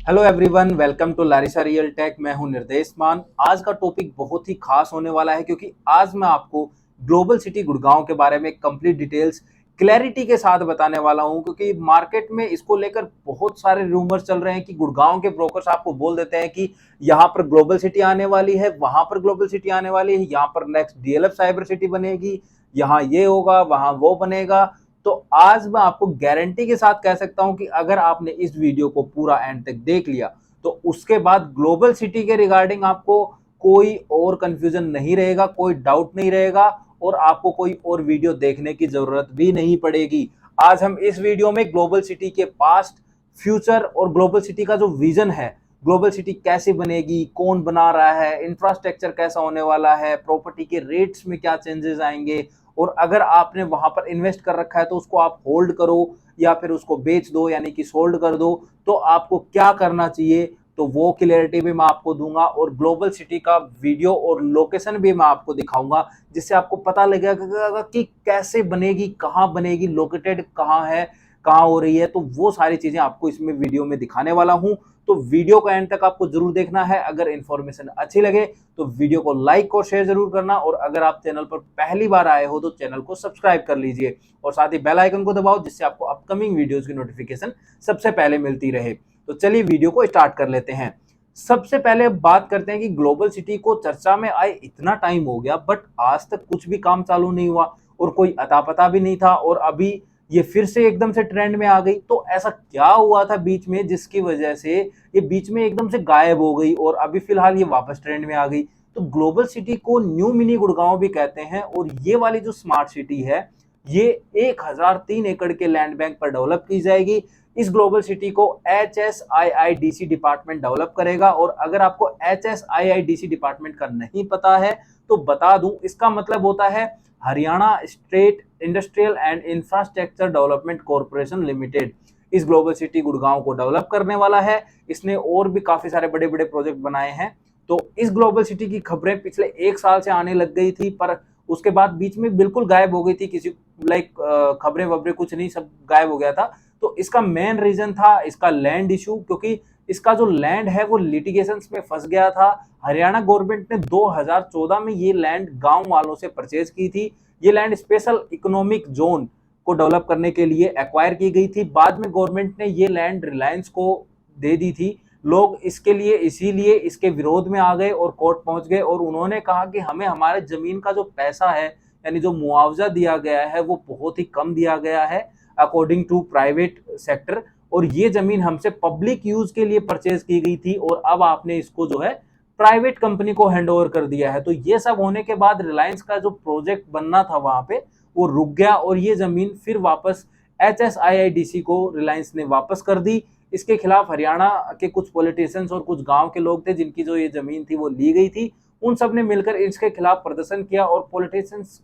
Hello everyone, welcome to Larisa real tech. मैं हूं निर्देश मान। आज का टॉपिक बहुत ही खास होने वाला है क्योंकि आज मैं आपको ग्लोबल सिटी गुड़गांव के बारे में कंप्लीट डिटेल्स क्लैरिटी के साथ बताने वाला हूं, क्योंकि मार्केट में इसको लेकर बहुत सारे रूमर्स चल रहे हैं कि गुड़गांव के ब्रोकर्स आपको बोल देते हैं कि यहाँ पर ग्लोबल सिटी आने वाली है, वहां पर ग्लोबल सिटी आने वाली है, यहाँ पर नेक्स्ट डीएलएफ साइबर सिटी बनेगी, यहाँ ये होगा, वहां वो बनेगा। तो आज मैं आपको गारंटी के साथ कह सकता हूं कि अगर आपने इस वीडियो को पूरा एंड तक देख लिया तो उसके बाद ग्लोबल सिटी के रिगार्डिंग आपको कोई और कंफ्यूजन नहीं रहेगा, कोई डाउट नहीं रहेगा और आपको कोई और वीडियो देखने की जरूरत भी नहीं पड़ेगी। आज हम इस वीडियो में ग्लोबल सिटी के पास्ट, फ्यूचर और ग्लोबल सिटी का जो विजन है, ग्लोबल सिटी कैसे बनेगी, कौन बना रहा है, इंफ्रास्ट्रक्चर कैसा होने वाला है, प्रॉपर्टी के रेट्स में क्या चेंजेस आएंगे, और अगर आपने वहां पर इन्वेस्ट कर रखा है तो उसको आप होल्ड करो या फिर उसको बेच दो, यानी कि सोल्ड कर दो, तो आपको क्या करना चाहिए, तो वो क्लियरिटी भी मैं आपको दूंगा। और ग्लोबल सिटी का वीडियो और लोकेशन भी मैं आपको दिखाऊंगा, जिससे आपको पता लगेगा कि कैसे बनेगी, कहाँ बनेगी, लोकेटेड कहाँ है, कहाँ हो रही है। तो वो सारी चीजें आपको इसमें वीडियो में दिखाने वाला हूं। तो वीडियो का एंड तक आपको जरूर देखना है। अगर इन्फॉर्मेशन अच्छी लगे तो वीडियो को लाइक और शेयर जरूर करना, और अगर आप चैनल पर पहली बार आए हो तो चैनल को सब्सक्राइब कर लीजिए और साथ ही बेल आइकन को दबाओ, जिससे आपको अपकमिंग वीडियोस की नोटिफिकेशन सबसे पहले मिलती रहे। तो चलिए वीडियो को स्टार्ट कर लेते हैं। सबसे पहले बात करते हैं कि ग्लोबल सिटी को चर्चा में आए इतना टाइम हो गया, बट आज तक कुछ भी काम चालू नहीं हुआ और कोई अता पता भी नहीं था, और अभी ये फिर से एकदम से ट्रेंड में आ गई। तो ऐसा क्या हुआ था बीच में जिसकी वजह से ये बीच में एकदम से गायब हो गई और अभी फिलहाल ये वापस ट्रेंड में आ गई? तो ग्लोबल सिटी को न्यू मिनी गुड़गांव भी कहते हैं, और ये वाली जो स्मार्ट सिटी है ये 1003 एकड़ के लैंड बैंक पर डेवलप की जाएगी। इस ग्लोबल सिटी को HSIIDC डिपार्टमेंट डेवलप करेगा, और अगर आपको HSIIDC डिपार्टमेंट का नहीं पता है तो बता दूं, इसका मतलब होता है Haryana state industrial and infrastructure development corporation limited. इस ग्लोबल सिटी गुड़गांव को डेवलप करने वाला है। इसने और भी काफी सारे बड़े बड़े प्रोजेक्ट बनाए हैं। तो इस ग्लोबल सिटी की खबरें पिछले एक साल से आने लग गई थी, पर उसके बाद बीच में बिल्कुल गायब हो गई थी। किसी खबरें वबरें कुछ नहीं, सब गायब हो गया था। तो इसका मेन रीजन था इसका लैंड इशू, क्योंकि इसका जो लैंड है वो लिटिगेशंस में फंस गया था। हरियाणा गवर्नमेंट ने 2014 में ये लैंड गांव वालों से परचेज की थी। ये लैंड स्पेशल इकोनॉमिक जोन को डेवलप करने के लिए एक्वायर की गई थी। बाद में गवर्नमेंट ने ये लैंड रिलायंस को दे दी थी। लोग इसके लिए इसीलिए इसके विरोध में आ गए और कोर्ट पहुंच गए, और उन्होंने कहा कि हमें हमारे जमीन का जो पैसा है, यानी जो मुआवजा दिया गया है, वो बहुत ही कम दिया गया है अकॉर्डिंग टू प्राइवेट सेक्टर, और ये जमीन हमसे पब्लिक यूज के लिए परचेज की गई थी, और अब आपने इसको जो है प्राइवेट कंपनी को हैंड ओवर कर दिया है। तो ये सब होने के बाद रिलायंस का जो प्रोजेक्ट बनना था वहां पे वो रुक गया, और ये जमीन फिर वापस HSIIDC को रिलायंस ने वापस कर दी। इसके खिलाफ हरियाणा के कुछ पॉलिटिशियंस और कुछ गांव के लोग थे जिनकी जो ये जमीन थी वो ली गई थी। उन सब ने मिलकर इसके खिलाफ प्रदर्शन किया, और पॉलिटिशियंस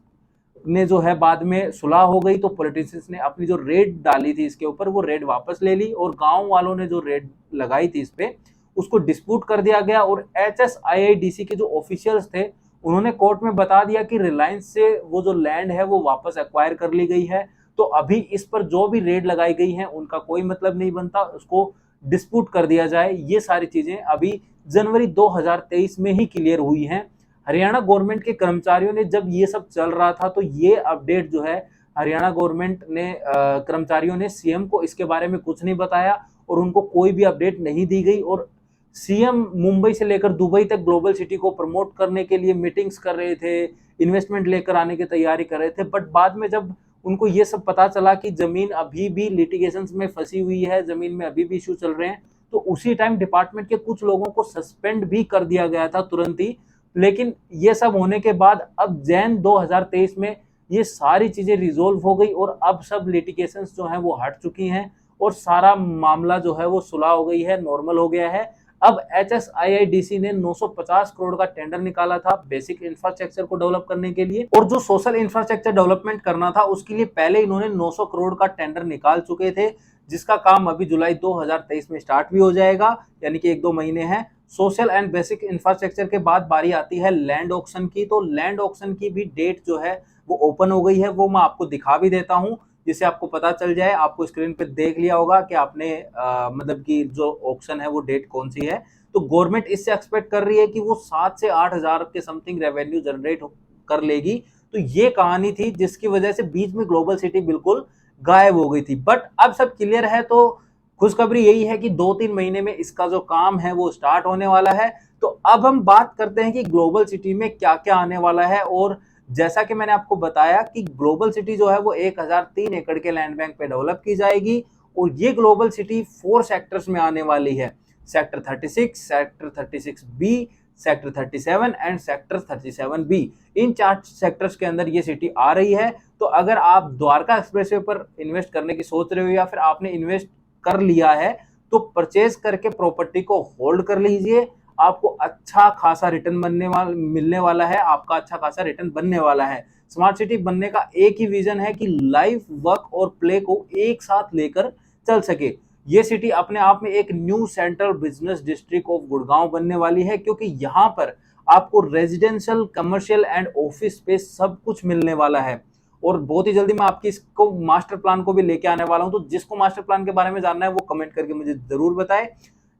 ने जो है बाद में सुलह हो गई, तो पॉलिटिशियंस ने अपनी जो रेड डाली थी इसके ऊपर वो रेड वापस ले ली, और गांव वालों ने जो रेड लगाई थी इस पे उसको डिस्प्यूट कर दिया गया। और HSIIDC के जो ऑफिशियल्स थे उन्होंने कोर्ट में बता दिया कि रिलायंस से वो जो लैंड है वो वापस एक्वायर कर ली गई है, तो अभी इस पर जो भी रेड लगाई गई है उनका कोई मतलब नहीं बनता, उसको डिस्प्यूट कर दिया जाए। ये सारी चीजें अभी जनवरी 2023 में ही क्लियर हुई हैं। हरियाणा गवर्नमेंट के कर्मचारियों ने जब ये सब चल रहा था तो ये अपडेट जो है हरियाणा गवर्नमेंट ने कर्मचारियों ने सीएम को इसके बारे में कुछ नहीं बताया, और उनको कोई भी अपडेट नहीं दी गई। और सीएम मुंबई से लेकर दुबई तक ग्लोबल सिटी को प्रमोट करने के लिए मीटिंग्स कर रहे थे, इन्वेस्टमेंट लेकर आने की तैयारी कर रहे थे, बट बाद में जब उनको ये सब पता चला कि जमीन अभी भी लिटिगेशंस में फंसी हुई है, जमीन में अभी भी इशू चल रहे हैं, तो उसी टाइम डिपार्टमेंट के कुछ लोगों को सस्पेंड भी कर दिया गया था तुरंत ही। लेकिन ये सब होने के बाद अब जैन 2023 में ये सारी चीजें रिजोल्व हो गई, और अब सब लिटिगेशंस जो हैं वो हट चुकी हैं, और सारा मामला जो है वो सुलह हो गई है, नॉर्मल हो गया है। अब HSIIDC ने 950 करोड़ का टेंडर निकाला था बेसिक इंफ्रास्ट्रक्चर को डेवलप करने के लिए, और जो सोशल इंफ्रास्ट्रक्चर डेवलपमेंट करना था उसके लिए पहले इन्होंने 900 करोड़ का टेंडर निकाल चुके थे, जिसका काम अभी जुलाई 2023 में स्टार्ट भी हो जाएगा, यानी कि 1-2 महीने हैं। सोशल एंड बेसिक इंफ्रास्ट्रक्चर के बाद बारी आती है लैंड ऑक्शन की। तो लैंड ऑक्शन की भी डेट जो है वो ओपन हो गई है, वो मैं आपको दिखा भी देता हूं। जिससे आपको पता चल जाए। आपको स्क्रीन पे देख लिया होगा कि आपने मतलब कि जो ऑक्शन है वो डेट कौन सी है। तो गवर्नमेंट इससे एक्सपेक्ट कर रही है कि वो 7 से 8 हजार के समथिंग रेवेन्यू जनरेट कर लेगी। तो ये कहानी थी जिसकी वजह से बीच में ग्लोबल सिटी बिल्कुल गायब हो गई थी। बट अब सब क्लियर है, तो खुशखबरी यही है कि 2-3 महीने में इसका जो काम है वो स्टार्ट होने वाला है। तो अब हम बात करते हैं कि ग्लोबल सिटी में क्या क्या आने वाला है। और जैसा कि मैंने आपको बताया कि ग्लोबल सिटी जो है वो 1003 एकड़ के लैंड बैंक पे डेवलप की जाएगी। और ये ग्लोबल सिटी 4 सेक्टर्स में आने वाली है। Sector 36, sector 36B, sector 37 and sector 37B। In 4 sectors के अंदर ये सिटी आ रही है। तो अगर आप द्वारका एक्सप्रेसवे पर इन्वेस्ट करने की सोच रहे हो या फिर आपने इन्वेस्ट कर लिया है, तो परचेज करके प्रॉपर्टी को होल्ड कर लीजिए। आपको अच्छा खासा रिटर्न मिलने वाला है, आपका अच्छा खासा रिटर्न बनने वाला है। स्मार्ट सिटी बनने का एक ही विजन है कि लाइफ, वर्क और प्ले को एक साथ लेकर चल सके। ये सिटी अपने आप में एक new central business district of Gurgaon बनने वाली है, क्योंकि यहाँ पर आपको residential, commercial and office space सब कुछ मिलने वाला है। और बहुत ही जल्दी मैं आपकी इसको मास्टर प्लान को भी लेके आने वाला हूं। तो जिसको मास्टर प्लान के बारे में जानना है वो कमेंट करके मुझे जरूर बताएं।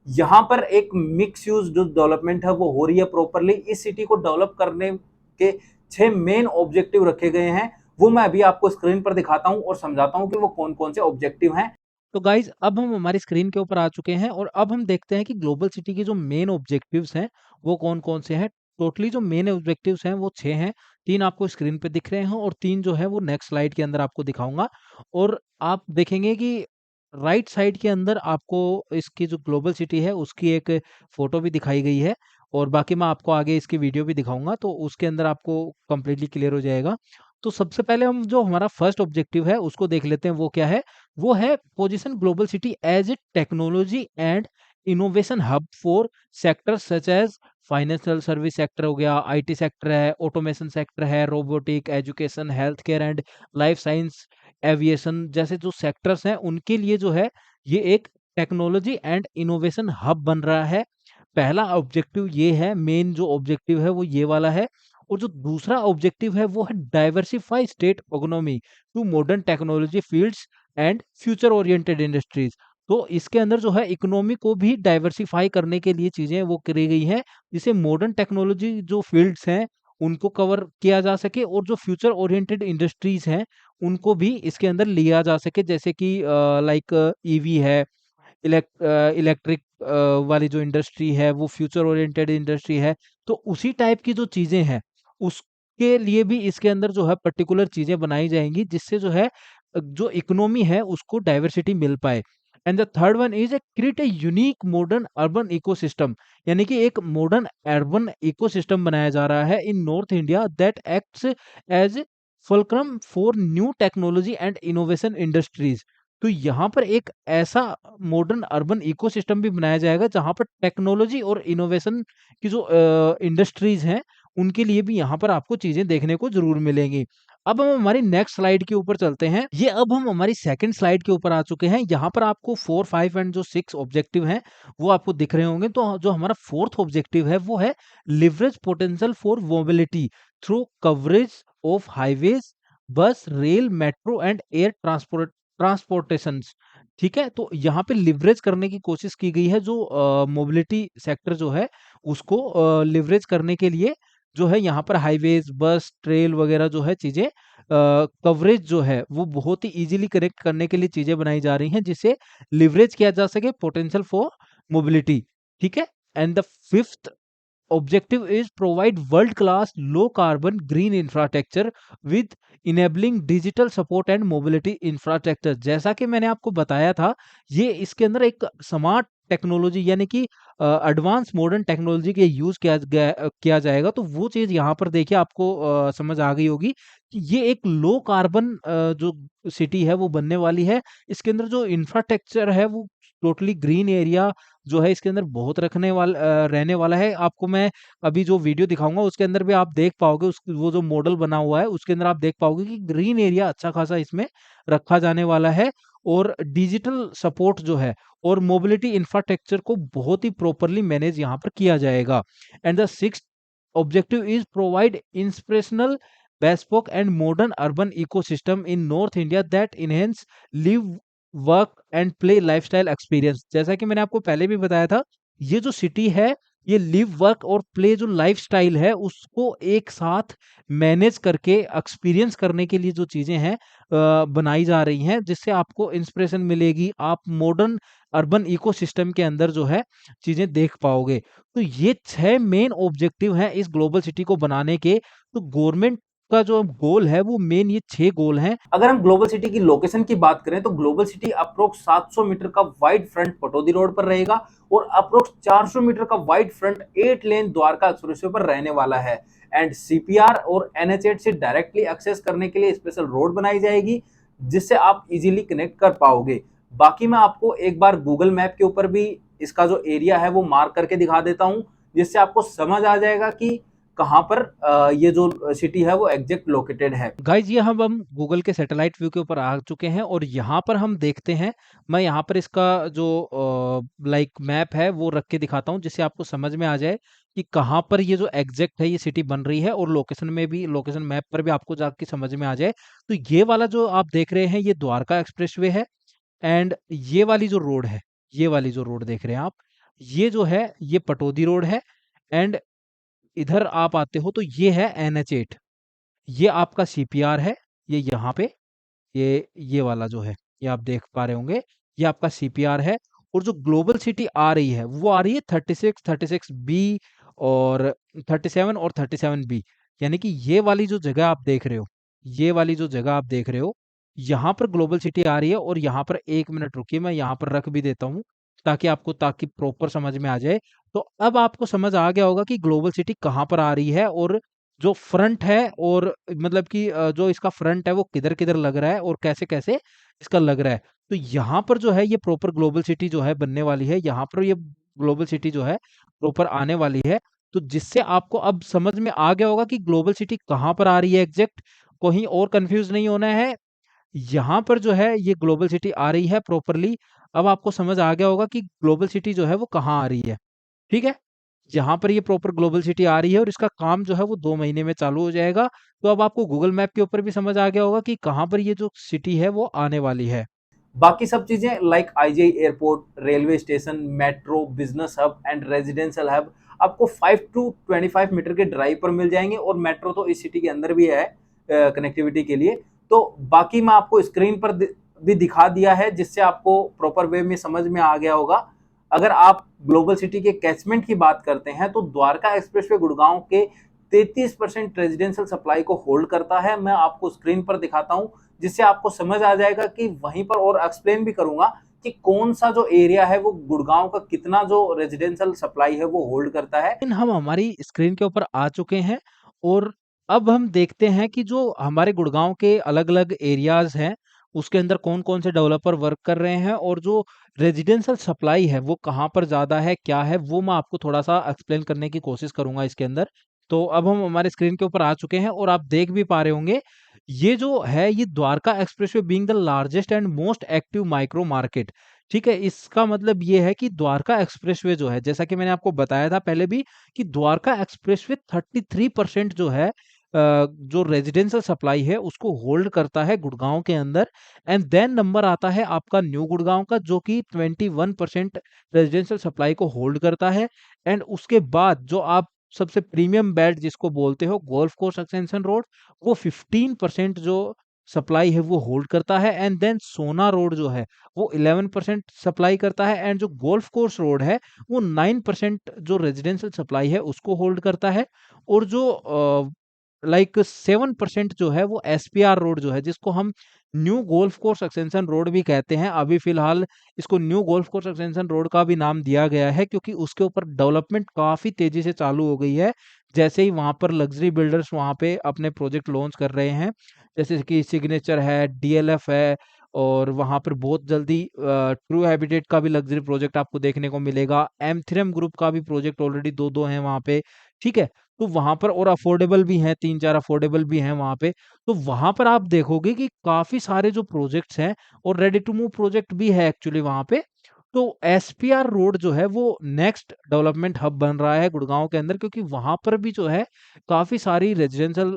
यहाँ पर एक मिक्स यूज जो डेवलपमेंट है वो हो रही है प्रॉपरली। इस सिटी को डेवलप करने के 6 मेन ऑब्जेक्टिव रखे गए हैं। वो मैं अभी आपको स्क्रीन पर दिखाता हूं और समझाता हूं कि वो कौन कौन से ऑब्जेक्टिव हैं। तो गाइज अब हम हमारी स्क्रीन के ऊपर आ चुके हैं और अब हम देखते हैं कि ग्लोबल सिटी के जो मेन ऑब्जेक्टिव्स हैं वो कौन कौन से हैं। टोटली जो मेन ऑब्जेक्टिव्स हैं वो 6 हैं। 3 आपको स्क्रीन पे दिख रहे हैं और 3 जो है वो नेक्स्ट स्लाइड के अंदर आपको दिखाऊंगा। और आप देखेंगे कि राइट साइड के अंदर आपको इसकी जो ग्लोबल सिटी है उसकी एक फोटो भी दिखाई गई है। और बाकी मैं आपको आगे इसकी वीडियो भी दिखाऊंगा तो उसके अंदर आपको कंप्लीटली क्लियर हो जाएगा। तो सबसे पहले हम जो हमारा फर्स्ट ऑब्जेक्टिव है उसको देख लेते हैं, वो क्या है। वो है position global city as a technology and innovation hub for sector such as financial service sector हो गया, आईटी सेक्टर है, ऑटोमेशन सेक्टर है, robotic, education, health care and life science, aviation जैसे जो सेक्टर्स हैं उनके लिए जो है ये एक टेक्नोलॉजी एंड इनोवेशन हब बन रहा है। पहला ऑब्जेक्टिव ये है, मेन जो ऑब्जेक्टिव है वो ये वाला है। और जो दूसरा ऑब्जेक्टिव है वो है diversify state economy to modern technology fields and future oriented industries. तो इसके अंदर जो है इकोनॉमी को भी डाइवर्सिफाई करने के लिए चीजें वो करी गई हैं, जिसे मॉडर्न टेक्नोलॉजी जो फील्ड्स हैं उनको कवर किया जा सके और जो फ्यूचर ओरिएंटेड इंडस्ट्रीज हैं उनको भी इसके अंदर लिया जा सके, जैसे कि लाइक ईवी है, इलेक्ट्रिक वाली जो इंडस्ट्री है वो फ्यूचर ओरिएंटेड इंडस्ट्री है। तो उसी टाइप की जो चीजें हैं उसके लिए भी इसके अंदर जो है पर्टिकुलर चीजें बनाई जाएंगी, जिससे जो है जो इकोनॉमी है उसको डाइवर्सिटी मिल पाए। And the third one is a create a unique modern urban ecosystem, यानी कि एक मॉडर्न अर्बन इकोसिस्टम बनाया जा रहा है in north India that acts as fulcrum for new technology and innovation industries. तो यहाँ पर एक ऐसा मॉडर्न अर्बन इकोसिस्टम भी बनाया जाएगा जहाँ पर टेक्नोलॉजी और इनोवेशन की जो इंडस्ट्रीज हैं उनके लिए भी यहाँ पर आपको चीजें देखने को जरूर मिलेंगी। अब हम हमारी नेक्स्ट स्लाइड के ऊपर चलते हैं। ये अब हम हमारी सेकंड स्लाइड के ऊपर आ चुके हैं। यहाँ पर आपको 4, 5 एंड जो 6 ऑब्जेक्टिव हैं वो आपको दिख रहे होंगे। तो जो हमारा फोर्थ ऑब्जेक्टिव है वो है leverage potential for mobility through coverage of highways, बस, रेल, मेट्रो एंड एयर ट्रांसपोर्टेशंस। ठीक है, तो यहाँ पे लिवरेज करने की कोशिश की गई है जो मोबिलिटी सेक्टर जो है उसको लिवरेज करने के लिए जो है यहाँ पर हाईवेज, बस, ट्रेल वगैरह जो है चीजें कवरेज जो है वो बहुत ही इजीली कनेक्ट करने के लिए चीजें बनाई जा रही हैं, जिससे लिवरेज किया जा सके पोटेंशियल फॉर मोबिलिटी। ठीक है। And the fifth objective is provide world class low carbon green infrastructure with enabling digital support and mobility infrastructure। जैसा कि मैंने आपको बताया था, ये इसके अंदर एक स्मार्ट टेक्नोलॉजी यानी कि एडवांस मॉडर्न टेक्नोलॉजी के यूज किया जाएगा। तो वो चीज यहाँ पर देखिए आपको समझ आ गई होगी कि ये एक लो कार्बन जो सिटी है वो बनने वाली है। इसके अंदर जो इंफ्रास्ट्रक्चर है वो टोटली ग्रीन एरिया जो है इसके अंदर बहुत रहने वाला है। आपको मैं अभी जो वीडियो दिखाऊंगा उसके अंदर भी आप देख पाओगे, उस वो जो मॉडल बना हुआ है उसके अंदर आप देख पाओगे कि ग्रीन एरिया अच्छा खासा इसमें रखा जाने वाला है। और डिजिटल सपोर्ट जो है और मोबिलिटी इंफ्रास्ट्रक्चर को बहुत ही प्रॉपरली मैनेज यहाँ पर किया जाएगा। And the sixth objective is provide inspirational bespoke and modern urban ecosystem in North India that enhance live, work and play lifestyle experience. जैसा कि मैंने आपको पहले भी बताया था, ये जो सिटी है, ये लिव वर्क और प्ले जो लाइफस्टाइल है उसको एक साथ मैनेज करके एक्सपीरियंस करने के लिए जो चीजें हैं बनाई जा रही हैं, जिससे आपको इंस्पिरेशन मिलेगी, आप मॉडर्न अर्बन इकोसिस्टम के अंदर जो है चीजें देख पाओगे। तो ये 6 मेन ऑब्जेक्टिव हैं इस ग्लोबल सिटी को बनाने के। तो गवर्नमेंट का जो गोल है वो मेन ये 6 गोल हैं। अगर हम ग्लोबल सिटी की लोकेशन की बात करें तो ग्लोबल सिटी अप्रोक्स 700 मीटर का वाइड फ्रंट पटौदी रोड पर रहेगा और अप्रोक्स 400 मीटर का वाइड फ्रंट 8 लेन द्वारका एक्सप्रेसवे पर रहने वाला है। एंड सीपीआर और एनएच8 से डायरेक्टली एक्सेस करने के लिए स्पेशल रोड बनाई जाएगी, जिससे आप इजीली कनेक्ट कर पाओगे। बाकी मैं आपको एक बार गूगल मैप के ऊपर भी इसका जो एरिया है वो मार्क करके दिखा देता हूं, जिससे आपको समझ आ जाएगा कि कहां पर ये जो सिटी है वो एग्जैक्ट लोकेटेड है। गाइज ये हम गूगल के सैटेलाइट व्यू के ऊपर आ चुके हैं और यहाँ पर हम देखते हैं। मैं यहाँ पर इसका जो लाइक मैप है वो रख के दिखाता हूँ, जिससे आपको समझ में आ जाए कि कहाँ पर ये जो एग्जैक्ट है ये सिटी बन रही है, और लोकेशन में भी, लोकेशन मैप पर भी आपको जाके समझ में आ जाए। तो ये वाला जो आप देख रहे हैं ये द्वारका एक्सप्रेसवे है। एंड ये वाली जो रोड है, ये वाली जो रोड देख रहे हैं आप, ये जो है ये पटौदी रोड है। एंड इधर आप आते हो तो ये है NH8, ये आपका CPR है। ये यहाँ पे ये वाला जो है, ये आप देख पा रहे होंगे, ये आपका CPR है। और जो ग्लोबल सिटी आ रही है वो आ रही है 36 और 37 और 37B। यानी कि ये वाली जो जगह आप देख रहे हो, ये वाली जो जगह आप देख रहे हो, यहाँ पर ग्लोबल सिटी आ रही है। और यहाँ पर 1 मिनट रुकिए, मैं यहाँ पर रख भी देता हूँ ताकि प्रॉपर समझ में आ जाए। तो अब आपको समझ आ गया होगा कि ग्लोबल सिटी कहाँ पर आ रही है, और जो फ्रंट है, और मतलब कि जो इसका फ्रंट है वो किधर-किधर लग रहा है और कैसे-कैसे इसका लग रहा है। तो यहाँ पर जो है ये प्रॉपर ग्लोबल सिटी जो है बनने वाली है। यहाँ पर ये ग्लोबल सिटी जो है प्रॉपर आने वाली है। तो जिससे आपको अब समझ में आ गया होगा कि ग्लोबल सिटी कहाँ पर आ रही है एग्ज़ैक्ट, कहीं और कन्फ्यूज़ नहीं होना है। यहाँ पर जो है ये ग्लोबल सिटी आ रही है प्रॉपरली। अब आपको समझ आ गया होगा कि ग्लोबल सिटी जो है वो कहाँ आ रही है। ठीक है? यहाँ पर ये प्रॉपर ग्लोबल सिटी आ रही है और इसका काम जो है वो 2 महीने में चालू हो जाएगा। तो अब आपको गूगल मैप के ऊपर भी समझ आ गया होगा कि कहाँ पर ये जो सिटी है वो आने वाली है। बाकी सब चीजें like IGI airport, railway station, metro, business hub and residential hub आपको 5 टू 25 मीटर के ड्राइव पर मिल जाएंगे, और मेट्रो तो इस सिटी के अंदर भी है कनेक्टिविटी के लिए। तो बाकी मैं आपको स्क्रीन पर भी दिखा दिया है, जिससे आपको प्रॉपर वे में समझ में आ गया होगा। अगर आप ग्लोबल सिटी के कैचमेंट की बात करते हैं तो द्वारका एक्सप्रेसवे गुड़गांव के 33% रेजिडेंशियल सप्लाई को होल्ड करता है। मैं आपको स्क्रीन पर दिखाता हूं, जिससे आपको समझ आ जाएगा कि वहीं पर, और एक्सप्लेन भी करूंगा कि कौन सा जो एरिया है वो गुड़गांव का कितना जो रेजिडेंशियल सप्लाई है वो होल्ड करता है। लेकिन हम हमारी स्क्रीन के ऊपर आ चुके हैं और अब हम देखते हैं कि जो हमारे गुड़गांव के अलग-अलग एरियाज़ हैं, उसके अंदर कौन-कौन से डेवलपर वर्क कर रहे हैं, और जो रेजिडेंशियल सप्लाई है वो कहाँ पर ज़्यादा है, क्या है, वो मैं आपको थोड़ा-सा एक्सप्लेन करने की कोशिश करूँगा इसके अंदर। तो अब हम हमारे स्क्रीन के ऊपर आ चुके हैं और आप देख भी पा रहे होंगे, ये जो है ये Dwarka expressway being the largest and most active micro market. ठीक है? इसका मतलब ये है कि द्वारका एक्सप्रेसवे जो है, जैसा कि मैंने आपको बताया था पहले भी, कि द्वारका एक्सप्रेसवे 33% जो है जो रेजिडेंशियल सप्लाई है उसको होल्ड करता है गुड़गांव के अंदर। एंड देन नंबर आता है आपका न्यू गुड़गांव का, जो कि 21% रेजिडेंशियल सप्लाई को होल्ड करता है। एंड उसके बाद जो आप सबसे प्रीमियम बेल्ट जिसको बोलते हो, गोल्फ कोर्स एक्सटेंशन रोड, वो 15% जो सप्लाई है वो होल्ड करता है। एंड देन सोना रोड जो है वो 11% सप्लाई करता है। एंड जो गोल्फ कोर्स रोड है वो 9% जो रेजिडेंशियल सप्लाई है उसको होल्ड करता है। और जो 7% जो है वो SPR रोड जो है, जिसको हम new golf course extension road भी कहते हैं। अभी फिलहाल इसको new golf course extension road का भी नाम दिया गया है, क्योंकि उसके ऊपर डेवलपमेंट काफ़ी तेज़ी से चालू हो गई है। जैसे ही वहाँ पर लग्ज़री बिल्डर्स वहाँ पे अपने प्रोजेक्ट लॉन्च कर रहे हैं, जैसे कि सिग्नेचर है, DLF है, और वहाँ पर बहुत जल्दी ट्रू हैबिटेट का भी लग्ज़री प्रोजेक्ट आपको देखने को मिलेगा। एम3एम ग्रुप का भी प्रोजेक्ट ऑलरेडी 2-2 हैं वहाँ पे, ठीक है? तो वहाँ पर, और अफोर्डेबल भी हैं, 3-4 अफोर्डेबल भी हैं वहाँ पे। तो वहाँ पर आप देखोगे कि काफ़ी सारे जो प्रोजेक्ट्स हैं, और रेडी टू मूव प्रोजेक्ट भी है एक्चुअली वहाँ पे। तो एसपीआर रोड जो है वो नेक्स्ट डेवलपमेंट हब बन रहा है गुड़गांव के अंदर, क्योंकि वहां पर भी जो है काफी सारी रेजिडेंशियल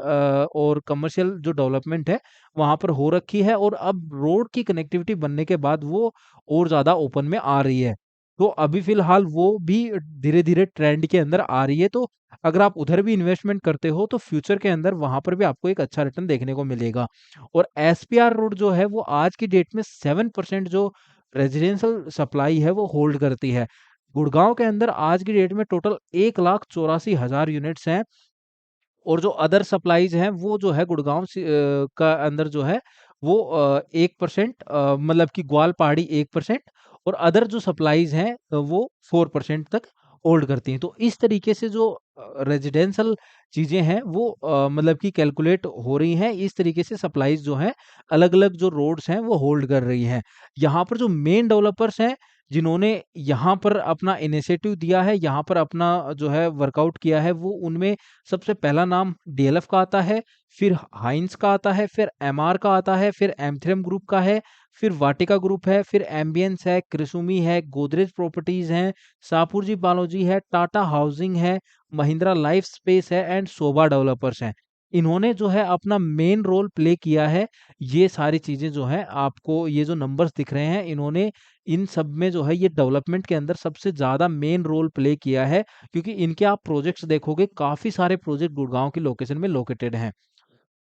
और कमर्शियल जो डेवलपमेंट है वहां पर हो रखी है, और अब रोड की कनेक्टिविटी बनने के बाद वो और ज्यादा ओपन में आ रही है। तो अभी फिलहाल वो भी धीरे धीरे ट्रेंड के अंदर आ रही है। तो अगर आप उधर भी इन्वेस्टमेंट करते हो तो फ्यूचर के अंदर वहां पर भी आपको एक अच्छा रिटर्न देखने को मिलेगा। और एसपीआर रोड जो है वो आज की डेट में 7% जो रेजिडेंशियल सप्लाई है वो होल्ड करती है। गुड़गांव के अंदर आज की डेट में टोटल 1,84,000 यूनिट्स हैं, और जो अदर सप्लाईज हैं वो जो है गुड़गांव का अंदर जो है वो 1%, मतलब कि ग्वाल पहाड़ी 1%, और अदर जो सप्लाईज हैं वो 4% तक होल्ड करती हैं। तो इस तरीके से जो रेजिडेंशियल चीजें हैं वो मतलब कि कैलकुलेट हो रही हैं। इस तरीके से सप्लाईज जो हैं अलग अलग जो रोड्स हैं वो होल्ड कर रही हैं। यहाँ पर जो मेन डेवलपर्स हैं जिन्होंने यहाँ पर अपना इनिशिएटिव दिया है, यहाँ पर अपना जो है वर्कआउट किया है, वो उनमें सबसे पहला नाम डीएलएफ का आता है, फिर हाइंस का आता है, फिर एमआर का आता है, फिर एमथ्रेम ग्रुप का है, फिर वाटिका ग्रुप है, फिर एम्बियंस है, क्रिसुमी है, गोदरेज प्रॉपर्टीज है, शाहपुरजी बालोजी है, टाटा हाउसिंग है, महिंद्रा लाइफ स्पेस है एंड शोभा डेवलपर्स हैं। इन्होंने जो है अपना मेन रोल प्ले किया है। ये सारी चीजें जो है आपको ये जो नंबर्स दिख रहे हैं, इन्होंने इन सब में जो है ये डेवलपमेंट के अंदर सबसे ज्यादा मेन रोल प्ले किया है, क्योंकि इनके आप प्रोजेक्ट्स देखोगे काफी सारे प्रोजेक्ट गुड़गांव की लोकेशन में लोकेटेड हैं।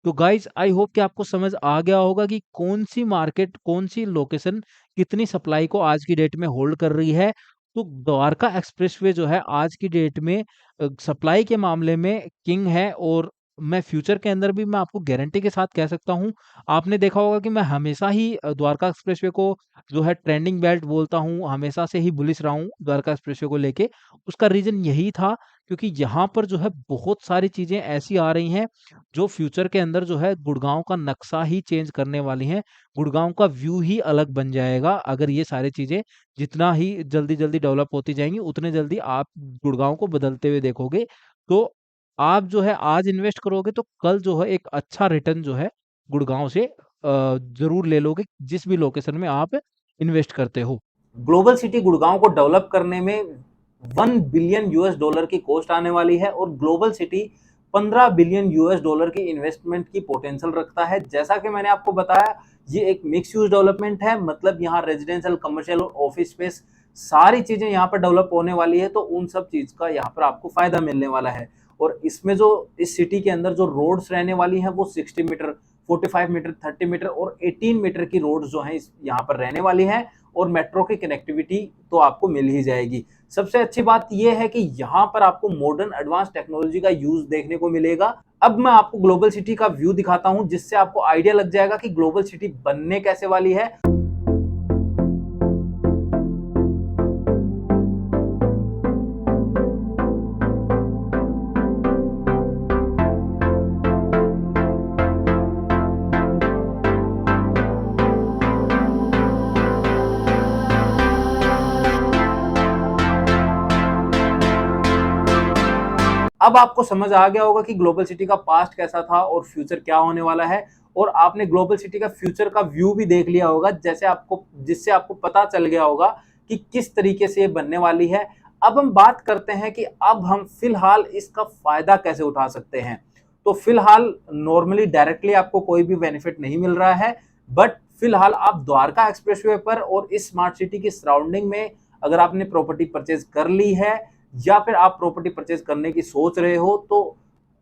तो गाइज आई होप कि आपको समझ आ गया होगा कि कौन सी मार्केट, कौन सी लोकेशन कितनी सप्लाई को आज की डेट में होल्ड कर रही है। तो द्वारका एक्सप्रेसवे जो है आज की डेट में सप्लाई के मामले में किंग है, और मैं फ्यूचर के अंदर भी मैं आपको गारंटी के साथ कह सकता हूँ। आपने देखा होगा कि मैं हमेशा ही द्वारका एक्सप्रेसवे को जो है ट्रेंडिंग बेल्ट बोलता हूँ, हमेशा से ही बुलिश रहा हूँ द्वारका एक्सप्रेसवे को लेके। उसका रीजन यही था क्योंकि यहाँ पर जो है बहुत सारी चीजें ऐसी आ रही हैं जो फ्यूचर के अंदर जो है गुड़गांव का नक्शा ही चेंज करने वाली हैं। गुड़गांव का व्यू ही अलग बन जाएगा अगर ये सारी चीजें जितना ही जल्दी जल्दी डेवलप होती जाएंगी, उतने जल्दी आप गुड़गांव को बदलते हुए देखोगे। तो आप जो है आज इन्वेस्ट करोगे तो कल जो है एक अच्छा रिटर्न जो है गुड़गांव से जरूर ले लोगे, जिस भी लोकेशन में आप इन्वेस्ट करते हो। ग्लोबल सिटी गुड़गांव को डेवलप करने में 1 बिलियन US डॉलर की कॉस्ट आने वाली है और global city 15 billion US dollar की इन्वेस्टमेंट की पोटेंशियल रखता है। जैसा कि मैंने आपको बताया, ये एक मिक्स यूज डेवलपमेंट है, मतलब यहाँ रेजिडेंशियल, कमर्शियल और ऑफिस स्पेस सारी चीजें यहाँ पर डेवलप होने वाली है। तो उन सब चीज का यहाँ पर आपको फायदा मिलने वाला है। और इसमें जो इस सिटी के अंदर जो रोड्स रहने वाली हैं वो 60 मीटर, 45 मीटर, 30 मीटर और 18 मीटर की रोड्स जो हैं यहाँ पर रहने वाली हैं, और मेट्रो की कनेक्टिविटी तो आपको मिल ही जाएगी। सबसे अच्छी बात यह है कि यहाँ पर आपको मॉडर्न एडवांस टेक्नोलॉजी का यूज देखने को मिलेगा। अब मैं आपको ग्लोबल सिटी का व्यू दिखाता हूं, जिससे आपको आइडिया लग जाएगा कि ग्लोबल सिटी बनने कैसे वाली है। अब आपको समझ आ गया होगा कि ग्लोबल सिटी का पास्ट कैसा था और फ्यूचर क्या होने वाला है, और आपने ग्लोबल सिटी का फ्यूचर का व्यू भी देख लिया होगा, जिससे आपको पता चल गया होगा कि किस तरीके से ये बनने वाली है। अब हम बात करते हैं कि अब हम फिलहाल इसका फायदा कैसे उठा सकते हैं। तो फिलहाल नॉर्मली डायरेक्टली आपको कोई भी बेनिफिट नहीं मिल रहा है, बट फिलहाल आप द्वारका एक्सप्रेसवे पर और इस स्मार्ट सिटी की सराउंडिंग में अगर आपने प्रॉपर्टी परचेज कर ली है या फिर आप प्रॉपर्टी परचेज करने की सोच रहे हो, तो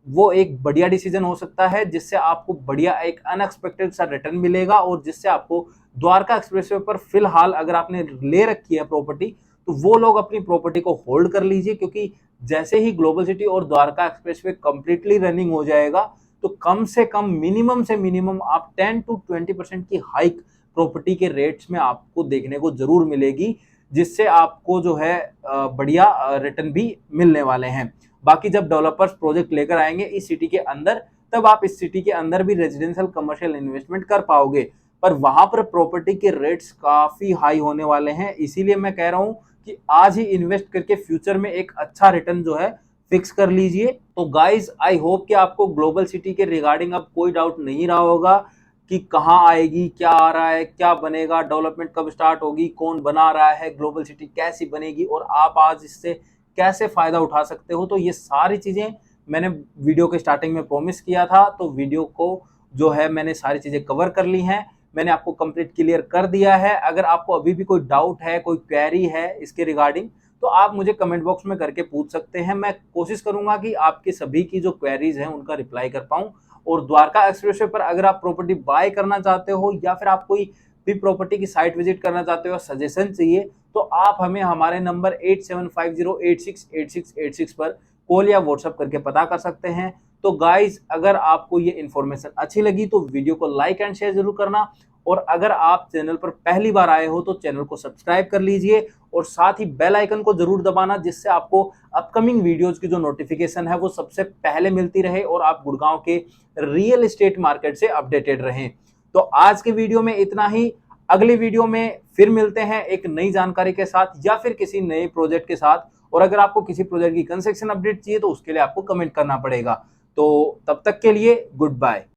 वो एक बढ़िया डिसीजन हो सकता है, जिससे आपको बढ़िया एक अनएक्सपेक्टेड सा रिटर्न मिलेगा, और जिससे आपको द्वारका एक्सप्रेसवे पर फिलहाल अगर आपने ले रखी है प्रॉपर्टी, तो वो लोग अपनी प्रॉपर्टी को होल्ड कर लीजिए, क्योंकि जैसे ही ग्लोबल सिटी और द्वारका एक्सप्रेसवे कंप्लीटली रनिंग हो जाएगा, तो कम से कम मिनिमम से मिनिमम आप 10 to 20% की हाइक प्रॉपर्टी के रेट्स में आपको देखने को जरूर मिलेगी, जिससे आपको जो है बढ़िया रिटर्न भी मिलने वाले हैं। बाकी जब डेवलपर्स प्रोजेक्ट लेकर आएंगे इस सिटी के अंदर, तब आप इस सिटी के अंदर भी रेजिडेंशियल कमर्शियल इन्वेस्टमेंट कर पाओगे, पर वहां पर प्रॉपर्टी के रेट्स काफी हाई होने वाले हैं। इसीलिए मैं कह रहा हूं कि आज ही इन्वेस्ट करके फ्यूचर में एक अच्छा रिटर्न जो है फिक्स कर लीजिए। तो गाइज आई होप कि आपको ग्लोबल सिटी के रिगार्डिंग अब कोई डाउट नहीं रहा होगा। कि कहाँ आएगी, क्या आ रहा है, क्या बनेगा, डेवलपमेंट कब स्टार्ट होगी, कौन बना रहा है, ग्लोबल सिटी कैसी बनेगी और आप आज इससे कैसे फायदा उठा सकते हो। तो ये सारी चीजें मैंने वीडियो के स्टार्टिंग में प्रॉमिस किया था, तो वीडियो को जो है मैंने सारी चीजें कवर कर ली हैं, मैंने आपको कंप्लीट क्लियर कर दिया है। अगर आपको अभी भी कोई डाउट है, कोई क्वेरी है इसके रिगार्डिंग, तो आप मुझे कमेंट बॉक्स में करके पूछ सकते हैं। मैं कोशिश करूंगा कि आपकी सभी की जो क्वेरीज हैं उनका रिप्लाई कर पाऊं। और द्वारका एक्सप्रेसवे पर अगर आप प्रॉपर्टी बाय करना चाहते हो या फिर आप कोई भी प्रॉपर्टी की साइट विजिट करना चाहते हो, सजेशन चाहिए, तो आप हमें हमारे नंबर 8750868686 पर कॉल या व्हाट्सएप करके पता कर सकते हैं। तो गाइज, अगर आपको ये इन्फॉर्मेशन अच्छी लगी तो वीडियो को लाइक एंड शेयर जरूर करना, और अगर आप चैनल पर पहली बार आए हो तो चैनल को सब्सक्राइब कर लीजिए और साथ ही बेल आइकन को जरूर दबाना, जिससे आपको अपकमिंग वीडियोज की जो नोटिफिकेशन है वो सबसे पहले मिलती रहे और आप गुड़गांव के रियल एस्टेट मार्केट से अपडेटेड रहें। तो आज के वीडियो में इतना ही। अगले वीडियो में फिर मिलते हैं एक नई जानकारी के साथ या फिर किसी नए प्रोजेक्ट के साथ। और अगर आपको किसी प्रोजेक्ट की कंस्ट्रक्शन अपडेट चाहिए तो उसके लिए आपको कमेंट करना पड़ेगा। तो तब तक के लिए गुड बाय।